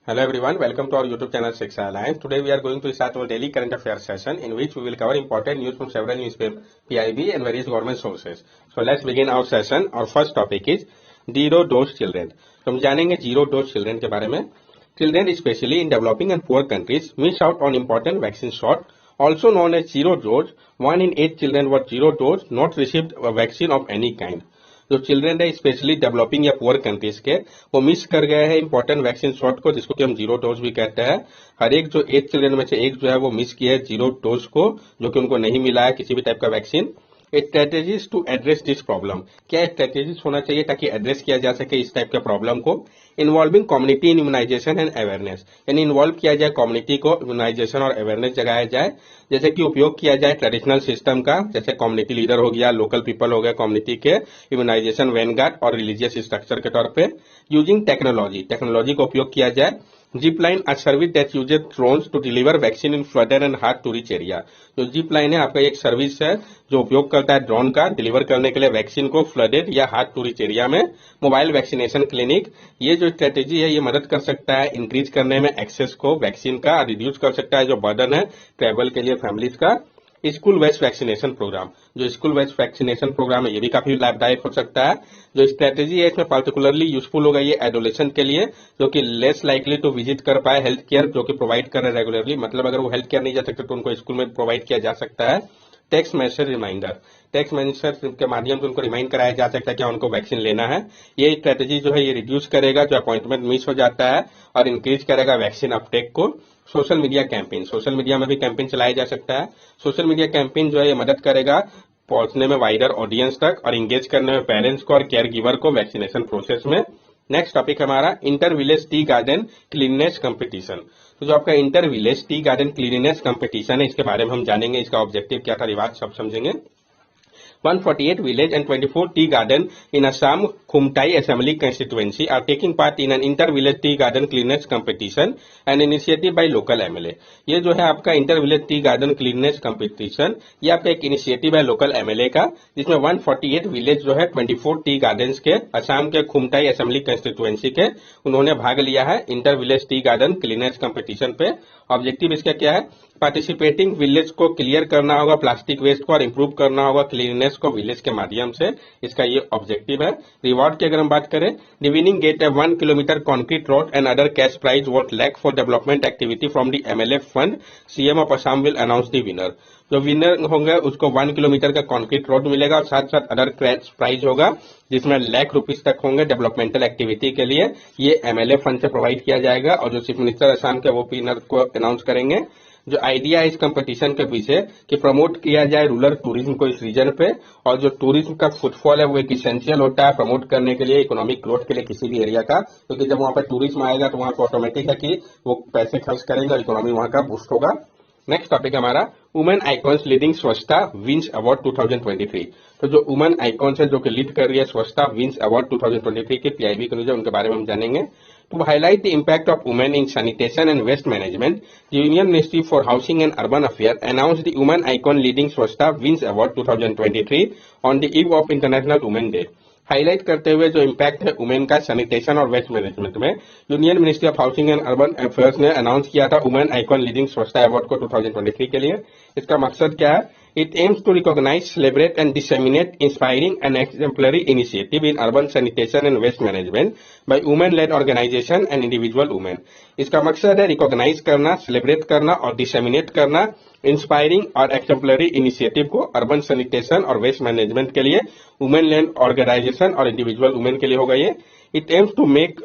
Hello everyone, welcome to our YouTube channel Shiksha Alliance. Today we are going to start our daily current affairs session in which we will cover important news from several newspaper, PIB and various government sources. So let's begin our session. Our first topic is zero dose children. तो हम जानेंगे zero dose children के बारे में. Children especially in developing and poor countries miss out on important vaccine shot, also known as zero dose. 1 in 8 children were zero dose, not received a vaccine of any kind. जो children है specially developing या poor countries के वो miss कर गए हैं important vaccine shot को, जिसको कि हम जीरो डोज भी कहते हैं. हर एक जो 8 चिल्ड्रेन में से एक जो है वो मिस किया है जीरो डोज को, जो कि उनको नहीं मिला है किसी भी टाइप का vaccine. Strategies to address this problem. क्या स्ट्रेटेजीज होना चाहिए ताकि एड्रेस किया जा सके इस टाइप के प्रॉब्लम को. Involving community in immunization and awareness, यानी इन्वॉल्व किया जाए कम्युनिटी को, इम्यूनाइजेशन और अवेयरनेस जगाया जाए. जैसे कि उपयोग किया जाए ट्रेडिशनल सिस्टम का, जैसे कम्युनिटी लीडर हो गया, लोकल पीपल हो गया कम्युनिटी के, इम्यूनाइजेशन वैनगार्ड और रिलीजियस स्ट्रक्चर के तौर पे. यूजिंग टेक्नोलॉजी का उपयोग किया जाए. Zip line a service that uses drones to deliver vaccine in flooded and hard to reach area. जो जिप लाइन है आपका एक सर्विस है जो उपयोग करता है ड्रोन का डिलीवर करने के लिए वैक्सीन को फ्लडेड या हार्ड टू रीच एरिया में. मोबाइल वैक्सीनेशन क्लिनिक, ये जो स्ट्रेटेजी है ये मदद कर सकता है इंक्रीज करने में एक्सेस को वैक्सीन का, रिड्यूस कर सकता है जो बर्डन है ट्रेवल के लिए फैमिलीज का. स्कूल वेस्ट वैक्सीनेशन प्रोग्राम, जो स्कूल वेस्ट वैक्सीनेशन प्रोग्राम है ये भी काफी लाभदायक हो सकता है. जो स्ट्रेटेजी है इसमें पार्टिकुलरली यूजफुल होगा ये एडोलेसेंट के लिए, जो कि लेस लाइकली टू विजिट कर पाए हेल्थ केयर, जो कि प्रोवाइड कर रहे हैं रेगुलरली. मतलब अगर वो हेल्थ केयर नहीं जा सकते तो उनको स्कूल में प्रोवाइड किया जा सकता है. Text message reminder, text message के माध्यम से उनको रिमाइंड कराया जा सकता है कि उनको वैक्सीन लेना है. ये स्ट्रेटेजी जो है ये रिड्यूस करेगा जो अपॉइंटमेंट मिस हो जाता है और इंक्रीज करेगा वैक्सीन अपटेक को. Social media campaign, social media में भी कैंपेन चलाया जा सकता है. सोशल मीडिया कैंपेन जो है ये मदद करेगा पहुंचने में वाइडर ऑडियंस तक और इंगेज करने में पेरेंट्स को और केयर गिवर को वैक्सीनेशन प्रोसेस में. नेक्स्ट टॉपिक हमारा inter village tea garden cleanness competition. तो जो आपका inter village tea garden cleanness competition है इसके बारे में हम जानेंगे, इसका ऑब्जेक्टिव क्या था, रिवाज सब समझेंगे. 148 village and 24 tea garden in Assam Khumtai Assembly constituency are taking part in an inter-village tea garden cleanliness competition, an initiative by local MLA. ये जो है आपका inter village tea garden cleanness competition, ये आपका एक इनिशिएटिव है लोकल एमएलए का, जिसमें 148 विलेज जो है 24 टी गार्डन्स के असम के खुमटाई असेंबली कंस्टिट्यूएंसी के उन्होंने भाग लिया है inter village tea garden cleanness competition पे. ऑब्जेक्टिव इसका क्या है, पार्टिसिपेटिंग विलेज को क्लियर करना होगा प्लास्टिक वेस्ट को और इम्प्रूव करना होगा क्लीननेस को विलेज के माध्यम से, इसका ये ऑब्जेक्टिव है. रिवॉर्ड की अगर हम बात करें, the winning get a 1 kilometer concrete road and other cash prize what lakh for development activity from the MLA fund. CM of Assam will announce the winner. जो विनर होंगे उसको 1 किलोमीटर का कॉन्क्रीट रोड मिलेगा और साथ साथ अदर कैश प्राइज होगा जिसमें ₹1,00,000 तक होंगे डेवलपमेंटल एक्टिविटी के लिए. ये एमएलए फंड से प्रोवाइड किया जाएगा और जो चीफ मिनिस्टर असम के वो विनर को अनाउंस करेंगे. जो आइडिया है इस कंपटीशन के पीछे कि प्रमोट किया जाए रूरल टूरिज्म को इस रीजन पे, और जो टूरिज्म का फुटफॉल है वो एक इसेंशियल होता है प्रमोट करने के लिए, इकोनॉमिक ग्रोथ के लिए किसी भी एरिया का, क्योंकि जब वहां पर टूरिज्म आएगा तो वहां पर ऑटोमेटिक है कि वो पैसे खर्च करेंगे और इकोनॉमी वहां का बूस्ट होगा. नेक्स्ट टॉपिक हमारा वुमेन आइकॉन्स लीडिंग स्वच्छता विंस अवार्ड 2023. तो जो वुमेन आइकॉन्स है जो कि लीड कर रही है स्वच्छता विंस अवार्ड 2023 के पीआईबी के न्यूज उनके बारे में हम जानेंगे. To highlight the impact of women in sanitation and waste management, the Union Ministry for Housing and Urban Affairs announced the Women Icon Leading Swachhta Wins Award 2023 on the eve of International Women Day. Highlight करते हुए जो impact है women का sanitation और waste management में, union ministry of housing and urban affairs ने announce किया था women icon leading Swachhata award को 2023 के लिए. इसका मकसद क्या है, it aims to recognise, celebrate and disseminate inspiring and exemplary initiative in urban sanitation and waste management by women led organisation and individual women. इसका मकसद है रिकॉग्नाइज करना, सेलिब्रेट करना और डिसेमिनेट करना इंस्पायरिंग और एक्जेम्पलरी इनिशिएटिव को अर्बन सैनिटेशन और वेस्ट मैनेजमेंट के लिए वुमेन लेड ऑर्गेनाइजेशन और इंडिविजुअल वुमेन के लिए होगा ये. It aims to make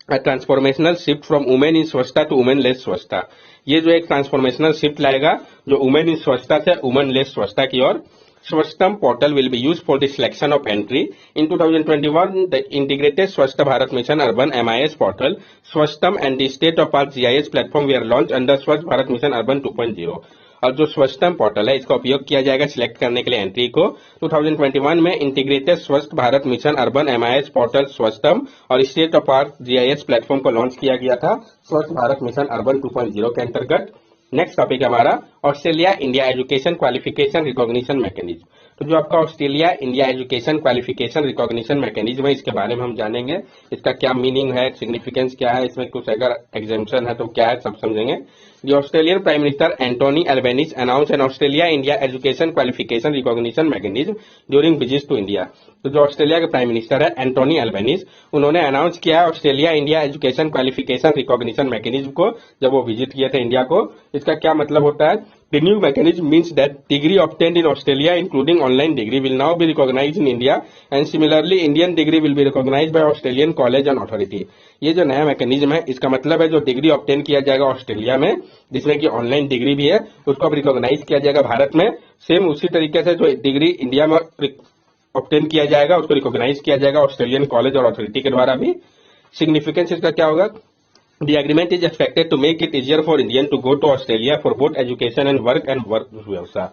a transformational shift from women in swachhata to women less स्वच्छता. ये जो एक ट्रांसफॉर्मेशनल शिफ्ट लाएगा जो वुमेन इन स्वच्छता से वुमेन लेस स्वच्छता की ओर. Swachhtam portal will be used for the selection of entry. In 2021, the integrated Swachhta Bharat Mission Urban MIS portal, Swachhtam and the state of art GIS platform were launched under Swachh Bharat Mission Urban 2.0. और जो स्वच्छतम portal है इसका उपयोग किया जाएगा select करने के लिए एंट्री को. 2021 में integrated Swachh Bharat mission urban MIS portal Swachhatam और state of art GIS platform को लॉन्च किया गया था स्वच्छ भारत मिशन अर्बन 2.0 के अंतर्गत. नेक्स्ट टॉपिक हमारा Australia India education qualification recognition mechanism. तो जो आपका Australia India education qualification recognition mechanism है, इसके बारे में हम जानेंगे। इसका क्या मीनिंग है, सिग्निफिकेंस क्या है, इसमें कुछ अगर एग्जाम्पशन है तो क्या है, सब समझेंगे। The Australian Prime Minister Anthony Albanese announced an Australia India Education Qualification Recognition Mechanism during visit to India। तो जो ऑस्ट्रेलिया के प्राइम मिनिस्टर है एंटोनी अल्बेनीज, उन्होंने अनाउंस किया Australia India education qualification recognition mechanism को, जब वो विजिट किए थे इंडिया को। इसका क्या मतलब होता है? The new mechanism means that degree obtained in Australia, including online degree, will now be recognized in India, and similarly, Indian degree will be recognized by Australian college and authority। ये जो नया mechanism है, इसका मतलब है जो degree obtain किया जाएगा ऑस्ट्रेलिया में, जिसमें कि ऑनलाइन डिग्री भी है, उसको अब रिकॉग्नाइज किया जाएगा भारत में। सेम उसी तरीके से जो डिग्री इंडिया में ऑब्टेन किया जाएगा, उसको रिकॉग्नाइज किया जाएगा ऑस्ट्रेलियन कॉलेज और अथॉरिटी के द्वारा भी। सिग्निफिकेंस इसका क्या होगा? The agreement is expected to make it easier for Indian to go to Australia for both education and work visa।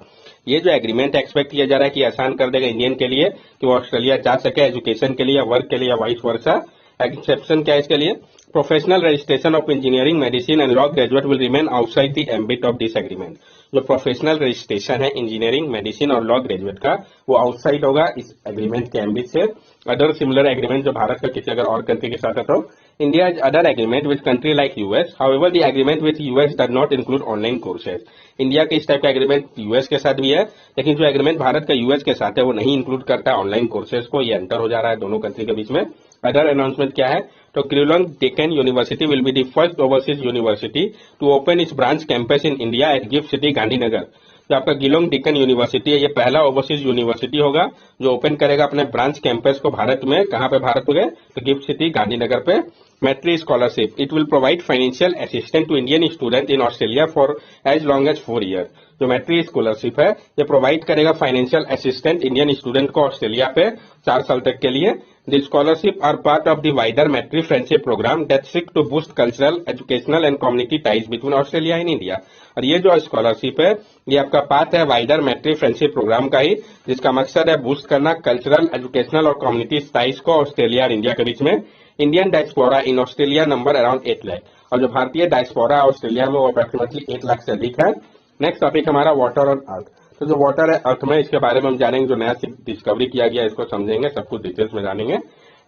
ये जो एग्रीमेंट एक्सपेक्ट किया जा रहा है कि आसान कर देगा इंडियन के लिए कि वो ऑस्ट्रेलिया जा सके एजुकेशन के लिए या वर्क के लिए या वाइस वर्सा। एक्सेप्शन क्या है इसके लिए? Professional registration of engineering, medicine and law graduate will remain outside the ambit of this agreement. जो प्रोफेशनल रजिस्ट्रेशन है इंजीनियरिंग, मेडिसिन और लॉ ग्रेजुएट का, वो आउटसाइड होगा इस एग्रीमेंट के एम्बिट से। अदर सिमिलर एग्रीमेंट जो भारत का किसी अगर और कंट्री के साथ है तो India's other agreement with country like US, however the agreement with US does not include online courses। India के इस टाइप का एग्रीमेंट यूएस के साथ भी है, लेकिन जो एग्रीमेंट भारत का यूएस के साथ है वो नहीं इंक्लूड करता है ऑनलाइन कोर्सेज को। ये अंतर हो जा रहा है दोनों कंट्री के बीच में। अदर अनाउंसमेंट क्या है? तो Geelong Deakin university will be the first overseas university to open its branch campus in India at GIFT city Gandhinagar. जो आपका गिलोंग डेक्कन यूनिवर्सिटी है, ये पहला ओवरसीज यूनिवर्सिटी होगा जो ओपन करेगा अपने ब्रांच कैंपस को भारत में। कहां पे भारत में? तो गिफ्ट सिटी गांधीनगर पे। Maitri scholarship, it will provide financial assistant to Indian student in Australia for as long as 4 year. जो मैट्री स्कॉलरशिप है, ये प्रोवाइड करेगा फाइनेंशियल असिस्टेंट इंडियन स्टूडेंट को ऑस्ट्रेलिया पे 4 साल तक के लिए। The scholarship are part of the wider Maitri friendship programme that seek to boost cultural, educational and community ties between Australia and India. और ये जो स्कॉलरशिप है, ये आपका पार्ट है वाइडर मैट्री फ्रेंडशिप प्रोग्राम का ही, जिसका मकसद है बूस्ट करना कल्चरल, एजुकेशनल और कम्युनिटी टाइज को ऑस्ट्रेलिया और इंडिया के बीच में। Indian diaspora in Australia number around 8 lakh, और जो भारतीय डायस्पोरा ऑस्ट्रेलिया में वो अप्रोक्सीमेटली 8 लाख से अधिक है। नेक्स्ट टॉपिक हमारा वाटर और अर्थ। तो जो वाटर है अर्थ में, इसके बारे में हम जानेंगे। जो नया डिस्कवरी किया गया इसको समझेंगे, सब कुछ डिटेल्स में जानेंगे।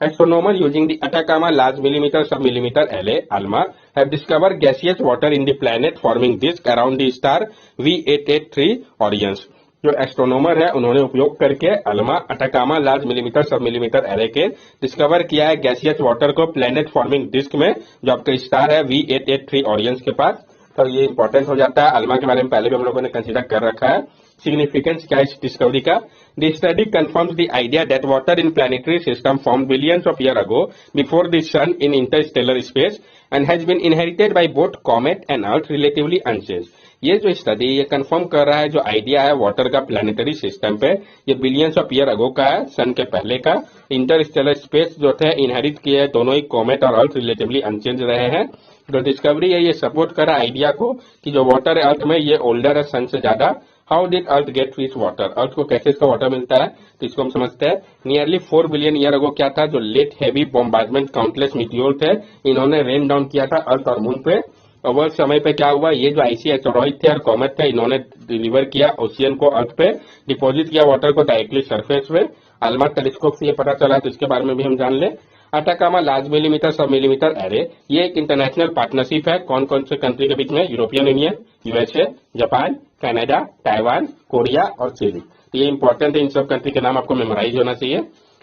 Astronomer using the Atacama Large Millimeter Submillimeter Array (ALMA) have discovered gaseous water in the planet forming disk around the star V883 Orionis। जो एस्ट्रोनोमर है उन्होंने उपयोग करके अल्मा अटाकामा लार्ज मिलीमीटर सब मिलीमीटर एरे के डिस्कवर किया है गैसियस वाटर को प्लैनेट फॉर्मिंग डिस्क में, जो आपका स्टार है V883 ऑरियंस के पास। तो ये इंपॉर्टेंट हो जाता है। अल्मा के बारे में पहले भी हम लोगों ने कंसीडर कर रखा है। सिग्निफिकेंस क्या है इस डिस्कवरी का? The study confirms the idea that water in planetary system form billions of year ago before the sun in interstellar space and has been inherited by both comet and earth relatively unchanged. ये जो study ये confirm कर रहा है जो idea है water का planetary system पे, ये बिलियंस ऑफ ईयर अगो का है, सन के पहले का। इंटरस्टेलर स्पेस जो थे इनहेरिट किए दोनों ही कॉमेट और अर्थ रिलेटिवली अनचेंज रहे हैं। जो डिस्कवरी है ये सपोर्ट कर रहा है आइडिया को कि जो वाटर है अर्थ में ये ओल्डर है सन से ज्यादा। How did earth get its water? Earth को कैसे इसका वाटर मिलता है, तो इसको हम समझते हैं। नियरली 4 बिलियन ईयर अगो क्या था, जो late heavy bombardment countless meteor थे, इन्होंने रेन डाउन किया था अर्थ और मून पे। और वह समय पे क्या हुआ, ये जो आईसी एस्टेरॉइड थे और कॉमेट थे, इन्होंने डिलीवर किया ओशियन को अर्थ पे, डिपॉजिट किया वाटर को डायरेक्टली सरफेस पे। अल्मा टेलीस्कोप से ये पता चला, तो इसके बारे में भी हम जान ले। अटाकामा लार्ज मिलीमीटर सब मिलीमीटर एरे, ये एक इंटरनेशनल पार्टनरशिप है कौन कौन से कंट्री के बीच में? European union, USA, Japan, Canada, Taiwan, Korea और चिली। तो ये इंपॉर्टेंट है, इन सब कंट्री के नाम आपको मेमोराइज होना चाहिए।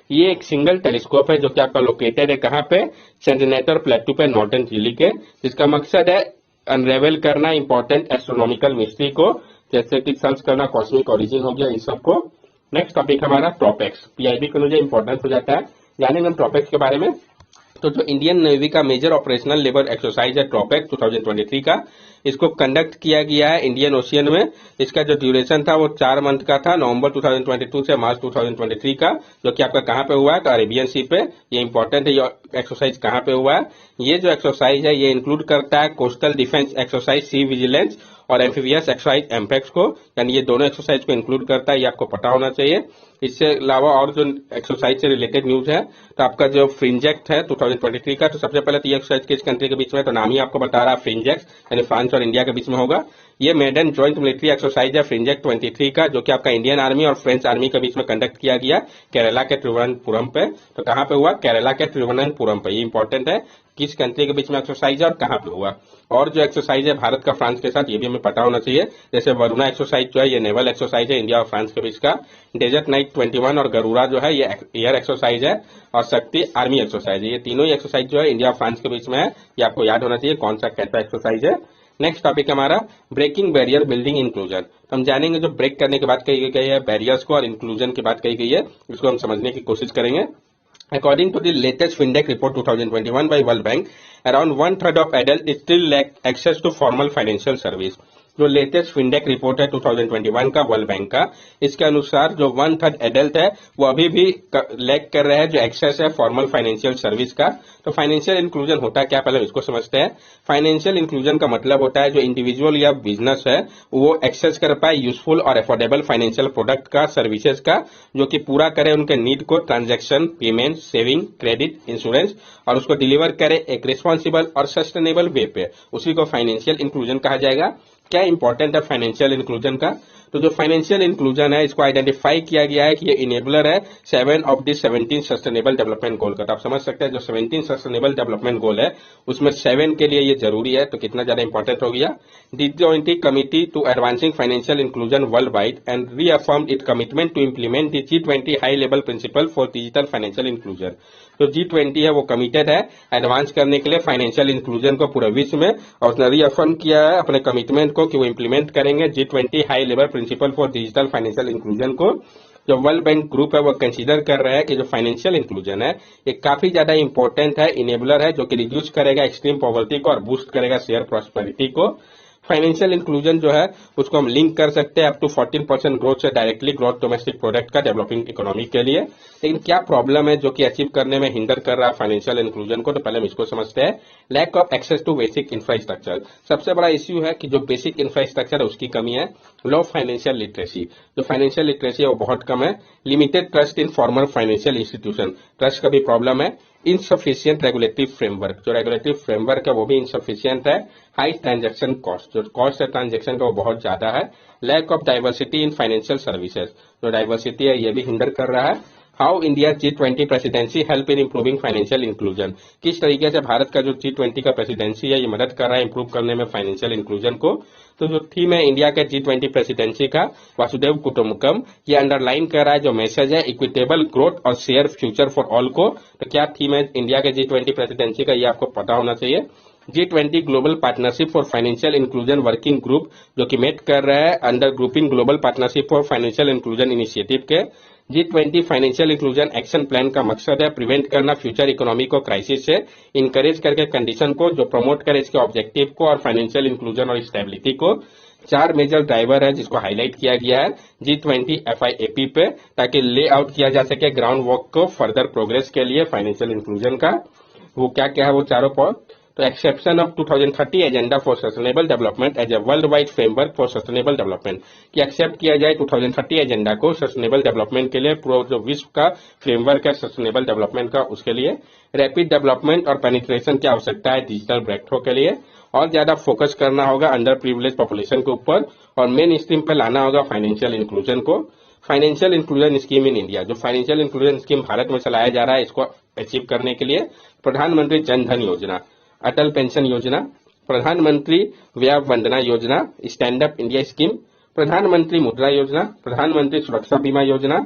ये एक सिंगल टेलीस्कोप है जो कि आपका लोकेटेड है कहाँ पे? सेंटिनेटर प्लेटू पे, नॉर्थन चिली के, जिसका मकसद है अनरेवल करना इंपॉर्टेंट एस्ट्रोनॉमिकल मिस्ट्री को, जैसे कि सर्च करना कॉस्मिक ओरिजिन हो गया, इन सबको। नेक्स्ट टॉपिक हमारा ट्रॉपेक्स। पीआईबी के लिए इंपॉर्टेंस हो जाता है, जानेंगे हम ट्रॉपेक्स के बारे में। तो जो इंडियन नेवी का मेजर ऑपरेशनल लेबर एक्सरसाइज है ट्रॉपेक्स 2023 का, इसको कंडक्ट किया गया है इंडियन ओशियन में। इसका जो ड्यूरेशन था वो 4 मंथ का था, नवंबर 2022 से मार्च 2023 का, जो कि आपका कहाँ पे हुआ है? अरेबियन सी पे। ये इंपॉर्टेंट है, ये एक्सरसाइज कहाँ पे हुआ है? ये जो एक्सरसाइज है ये इंक्लूड करता है कोस्टल डिफेंस एक्सरसाइज सी विजिलेंस और एम्फीबियस एक्सरसाइज एम्पेक्स को, यानी ये दोनों एक्सरसाइज को इंक्लूड करता है, ये आपको पता होना चाहिए। इससे अलावा और जो एक्सरसाइज से रिलेटेड न्यूज है, तो आपका जो फ्रिंजेक्ट है 2023 का, तो सबसे पहले तो ये एक्सरसाइज किस कंट्री के बीच में, तो नाम ही आपको बता रहा है फ्रिंजेक्ट, यानी फ्रांस और इंडिया के बीच में होगा। ये मेडन ज्वाइंट मिलिट्री एक्सरसाइज है फ्रिंजेक 23 का, जो कि आपका इंडियन आर्मी और फ्रेंच आर्मी के बीच में कंडक्ट किया गया केरला के तिरुवनंतपुरम पे। तो कहां पे हुआ? केरला के तिरुवनंतपुरम पे। ये इंपॉर्टेंट है, किस कंट्री के बीच में एक्सरसाइज है और कहां पे हुआ। और जो एक्सरसाइज है भारत का फ्रांस के साथ, ये भी हमें पता होना चाहिए। जैसे वरुणा एक्सरसाइज जो है ये नेवल एक्सरसाइज है इंडिया और फ्रांस के बीच का। डेजर्ट नाइट 21 और गरुड़ा जो है ये एयर एक्सरसाइज है, और शक्ति आर्मी एक्सरसाइज है। ये तीनों ही एक्सरसाइज जो है इंडिया और फ्रांस के बीच में है। ये आपको याद होना चाहिए कौन सा कैसा एक्सरसाइज है। नेक्स्ट टॉपिक हमारा ब्रेकिंग बैरियर बिल्डिंग इंक्लूजन। तो हम जानेंगे जो ब्रेक करने की बात कही गई है बैरियर्स को, और इंक्लूजन की बात कही गई है, इसको हम समझने की कोशिश करेंगे। According to the latest FinTech report 2021 by World Bank, around 1/3 of adults still lack access to formal financial service. जो लेटेस्ट फिनटेक रिपोर्ट है 2021 का वर्ल्ड बैंक का, इसके अनुसार जो 1/3 एडल्ट है वो अभी भी लैक कर रहे हैं जो एक्सेस है फॉर्मल फाइनेंशियल सर्विस का। तो फाइनेंशियल इंक्लूजन होता है क्या, पहले इसको समझते हैं। फाइनेंशियल इंक्लूजन का मतलब होता है जो इंडिविजुअल या बिजनेस है वो एक्सेस कर पाए यूजफुल और अफोर्डेबल फाइनेंशियल प्रोडक्ट का, सर्विसेज का, जो कि पूरा करे उनके नीड को, transaction, payment, saving, credit, insurance, और उसको डिलीवर करे एक रिस्पॉन्सिबल और सस्टेनेबल वे पे। उसी को फाइनेंशियल इंक्लूजन कहा जाएगा। क्या इंपॉर्टेंट है फाइनेंशियल इंक्लूजन का? तो जो फाइनेंशियल इंक्लूजन है इसको आइडेंटिफाई किया गया है कि ये इनेबलर है 7 of the 17 sustainable development goal का। तो आप समझ सकते हैं जो 17 सस्टेनेबल डेवलपमेंट गोल है उसमें 7 के लिए ये जरूरी है, तो कितना ज्यादा इंपॉर्टेंट हो गया। G20 committee to advancing financial inclusion worldwide and reaffirmed it commitment to implement the G20 high level principle for digital financial inclusion. जो G20 है वो कमिटेड है एडवांस करने के लिए फाइनेंशियल इंक्लूजन को पूरे विश्व में, और उसने रीअफर्म किया है अपने कमिटमेंट को कि वो इंप्लीमेंट करेंगे G20 high level principle for digital financial inclusion को। जो वर्ल्ड बैंक ग्रुप है वो कंसीडर कर रहा है कि जो फाइनेंशियल इंक्लूजन है ये काफी ज्यादा इंपॉर्टेंट है, इनेबलर है, जो कि रिड्यूस करेगा एक्सट्रीम पॉवर्टी को और बूस्ट करेगा शेयर प्रॉस्पेरिटी को। फाइनेंशियल इंक्लूजन जो है उसको हम लिंक कर सकते हैं अप टू 14% ग्रोथ से डायरेक्टली ग्रोथ डोमेस्टिक प्रोडक्ट का डेवलपिंग इकोनॉमी के लिए। लेकिन क्या प्रॉब्लम है जो कि अचीव करने में हिंडर कर रहा है फाइनेंशियल इंक्लूजन को? तो पहले हम इसको समझते हैं। Lack of access to basic infrastructure सबसे बड़ा इश्यू है कि जो बेसिक इंफ्रास्ट्रक्चर है उसकी कमी है। लो फाइनेंशियल लिटरेसी, जो फाइनेंशियल लिटरेसी है वो बहुत कम है। Limited trust in formal financial institution, trust का भी प्रॉब्लम है। इनसफिशियंट रेगुलेटरी फ्रेमवर्क, जो रेगुलेटरी फ्रेमवर्क है वो भी इनसफिशियंट है। हाई ट्रांजैक्शन कॉस्ट, जो कॉस्ट है ट्रांजैक्शन का वो बहुत ज्यादा है। Lack of diversity in financial services, जो डाइवर्सिटी है ये भी हिंडर कर रहा है। How India G20 presidency help in improving financial inclusion, किस तरीके से भारत का जो G20 का प्रेसिडेंसी है ये मदद कर रहा है इंप्रूव करने में फाइनेंशियल इंक्लूजन को। तो जो थीम है इंडिया के G20 प्रेसिडेंसी का वासुदेव कुटुंबकम, ये अंडरलाइन कर रहा है जो मैसेज है इक्विटेबल ग्रोथ और शेयर फ्यूचर फॉर ऑल को। तो क्या थीम है इंडिया के G20 प्रेसिडेंसी का, ये आपको पता होना चाहिए। G20 global partnership for financial inclusion working group, जो कि मेट कर रहा है under grouping global partnership for financial inclusion initiative के। G20 financial inclusion action plan का मकसद है प्रिवेंट करना फ्यूचर इकोनॉमी को क्राइसिस से, इंकरेज करके कंडीशन को जो प्रमोट करे इसके ऑब्जेक्टिव को और फाइनेंशियल इंक्लूजन और स्टेबिलिटी को। 4 मेजर ड्राइवर है जिसको हाईलाइट किया गया है G20 FIAP पे, ताकि ले आउट किया जा सके ग्राउंड वर्क को फर्दर प्रोग्रेस के लिए फाइनेंशियल इंक्लूजन का। वो क्या क्या है वो चारों पॉइंट? तो exception of 2030 agenda for sustainable development as a world wide framework for sustainable development, कि एक्सेप्ट किया जाए 2030 एजेंडा को सस्टेनेबल डेवलपमेंट के लिए, पूरा जो विश्व का फ्रेमवर्क है सस्टेनेबल डेवलपमेंट का उसके लिए। रैपिड डेवलपमेंट और पेनिट्रेशन की आवश्यकता है डिजिटल ब्रेक थ्रू के लिए, और ज्यादा फोकस करना होगा अंडर प्रिविलेज पॉपुलेशन के ऊपर, और मेन स्ट्रीम पे लाना होगा फाइनेंशियल इंक्लूजन को। Financial inclusion scheme in India, जो फाइनेंशियल इंक्लूजन स्कीम भारत में चलाया जा रहा है इसको अचीव करने के लिए प्रधानमंत्री जन धन योजना, अटल पेंशन योजना, प्रधानमंत्री व्यय Vandana Yojana, stand up India scheme, प्रधानमंत्री मुद्रा योजना, प्रधानमंत्री सुरक्षा बीमा योजना,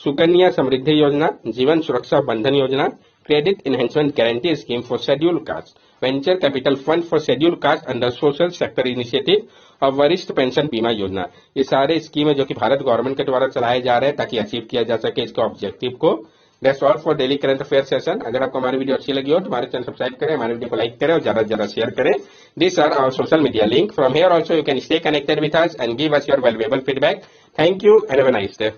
सुकन्या समृद्धि योजना, जीवन सुरक्षा बंधन योजना, credit enhancement guarantee scheme for scheduled caste, venture capital fund for scheduled caste under social sector initiative, और वरिष्ठ पेंशन बीमा योजना। ये सारे स्कीम है जो कि भारत गवर्नमेंट के द्वारा चलाए जा रहे हैं ताकि अचीव किया जा सके इसके ऑब्जेक्टिव को। That's all for daily current affair session. अगर आपको हमारी वीडियो अच्छी लगी हो तो हमारे चैनल सब्सक्राइब करें, हमारे वीडियो को लाइक करें और ज्यादा से ज्यादा शेयर करें। This are our social media link. From here also you can stay connected with us and give us your valuable feedback. Thank you and have a nice day.